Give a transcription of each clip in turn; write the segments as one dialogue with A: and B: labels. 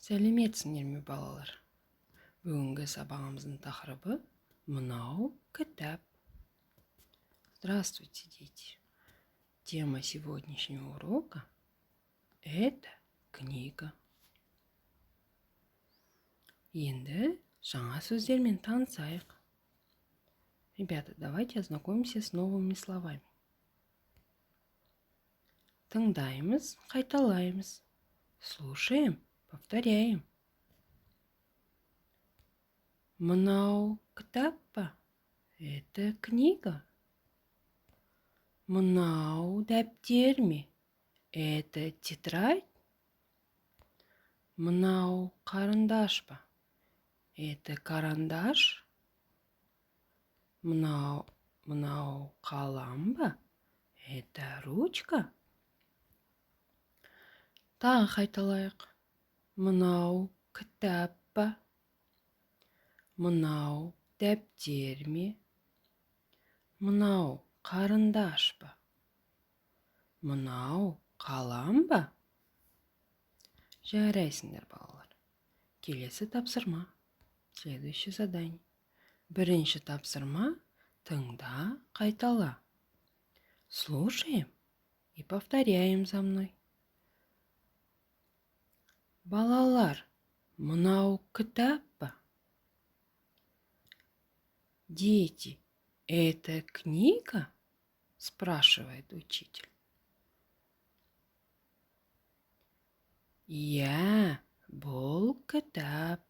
A: Сәлеметсіңдер ме, балалар? Бүгінгі сабағымыздың тақырыбы «Мынау кітап». Здравствуйте, дети! Тема сегодняшнего урока – это книга. Енді жаңа сөздермен танысайық. Ребята, давайте ознакомимся с новыми словами. Тыңдаймыз, қайталаймыз. Слушаем, повторяем. Мынау кітап па? Это книга. Мынау дәптер ме? Это тетрадь. Мынау қарындаш па? Это карандаш. Мынау қалам ба? Это ручка. Тағы қайталайық. Мынау кітап па? Мынау дәптер ме? Мынау қарындаш па? Мынау қалам ба? Жарайсыңдар, балалар. Келесі тапсырма. Следующее задание. Бірінші тапсырма. Тыңда, қайтала. Слушаем и повторяем за мной. Балалар, мынау кітап па? Дети, это книга? Спрашивает учитель. Я, бұл кітап.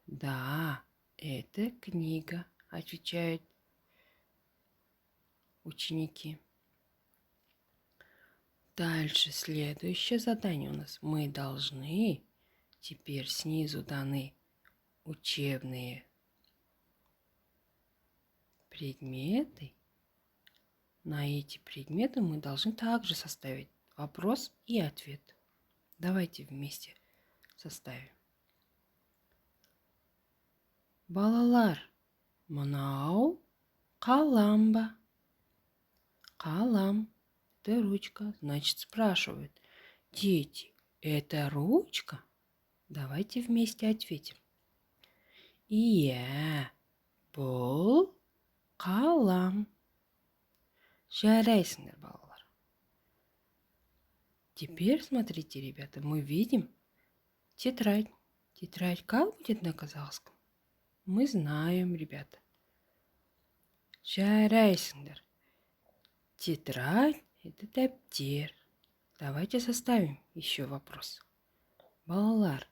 A: Да, это книга, отвечают ученики. Дальше следующее задание у нас. Мы должны, теперь снизу даны учебные предметы. На эти предметы мы должны также составить вопрос и ответ. Давайте вместе составим. Балалар, мынау қалам ба? Қалам. Это ручка. Значит, спрашивают. Дети, это ручка? Давайте вместе ответим. Иә, бұл қалам. Жарайсыңдар, балалар. Теперь смотрите, ребята, мы видим тетрадь. Тетрадь как будет на казахском? Мы знаем, ребята. Жарайсыңдар. Тетрадь – это дәптер. Давайте составим еще вопрос. Балалар,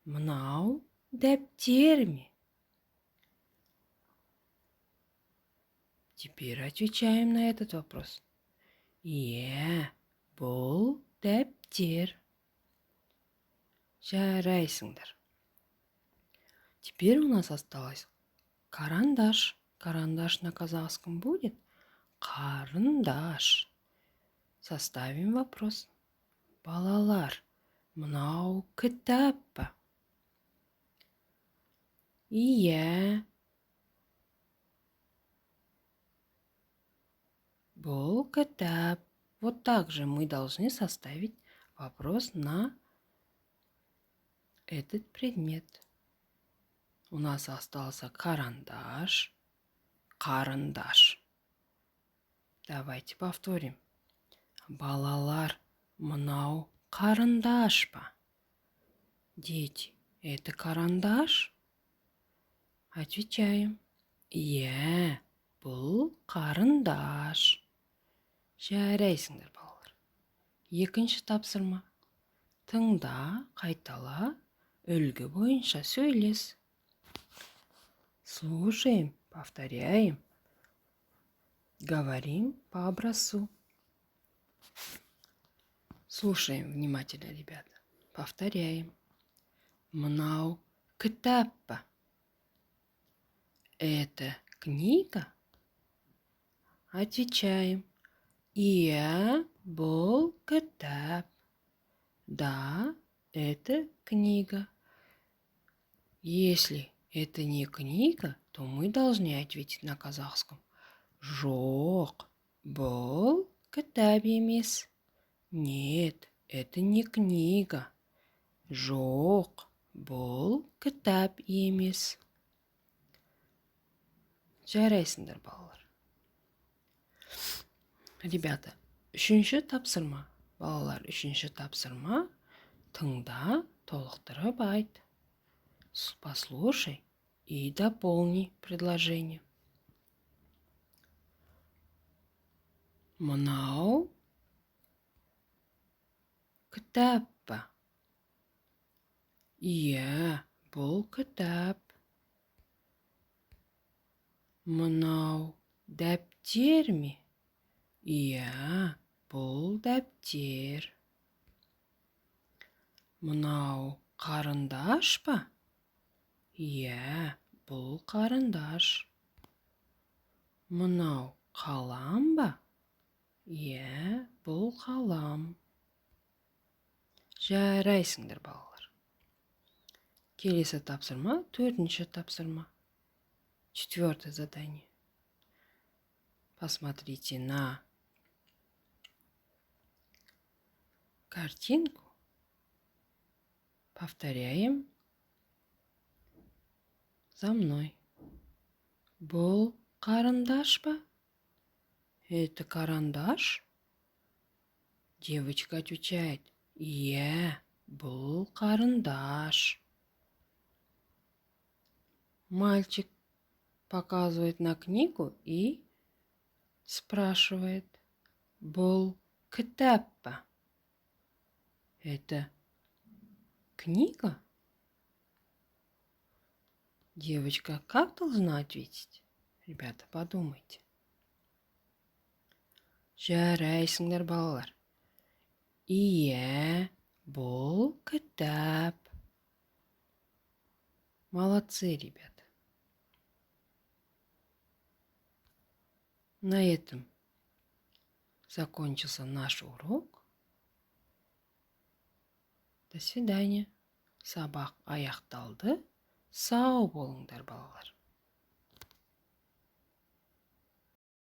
A: мынау дәптер ме? Теперь отвечаем на этот вопрос. Иә, бұл дәптер. Жарайсыңдар. Теперь у нас осталось карандаш. Карандаш на казахском будет қарындаш. Составим вопрос. Балалар, мынау кітап па? Иә. Бұл кітап. Вот так же мы должны составить вопрос на этот предмет. У нас остался карандаш. Қарындаш. Давайте повторим. Балалар, мынау қарындаш па? Дети, это карандаш? Отвечаем. Иә, бұл қарындаш. Жарайсыңдар, балалар. Екінші тапсырма. Тыңда, қайтала, үлгі бойынша сөйлес. Слушаем, повторяем. Говорим по образцу. Слушаем внимательно, ребята. Повторяем. Мынау кітап па? Это книга? Отвечаем. Иә, бұл кітап. Да, это книга. Если это не книга, то мы должны ответить на казахском. Жоқ, бұл кітап емес. Нет, это не книга. Жоқ, бұл кітап емес. Жарайсыңдар, балалар. Ребята, үшінші тапсырма. Балалар, үшінші тапсырма. Тыңда, толықтырып айт. Послушай и дополни предложение. Мынау кітап па? Иә, бұл кітап. Мынау дәптер ме? Иә, бұл дәптер. Мынау қарындаш па? Иә, бұл қарындаш. Мынау қалам ба? Иә, бұл қалам. Жарайсыңдар, балалар. Келесі тапсырма, төртінші тапсырма. Четвертое задание. Посмотрите на картинку. Повторяем за мной. Бұл карандаш па? Это карандаш? Девочка отвечает: Иә, бұл карандаш. Мальчик показывает на книгу и спрашивает: Бұл кітап па? Это книга? Девочка как должна ответить? Ребята, подумайте. Жарайсыңдар, балалар. Иә, бұл кітап. Молодцы, ребята. На этом закончился наш урок. До свидания. Сабақ аяқталды. Сау болыңдар, балалар.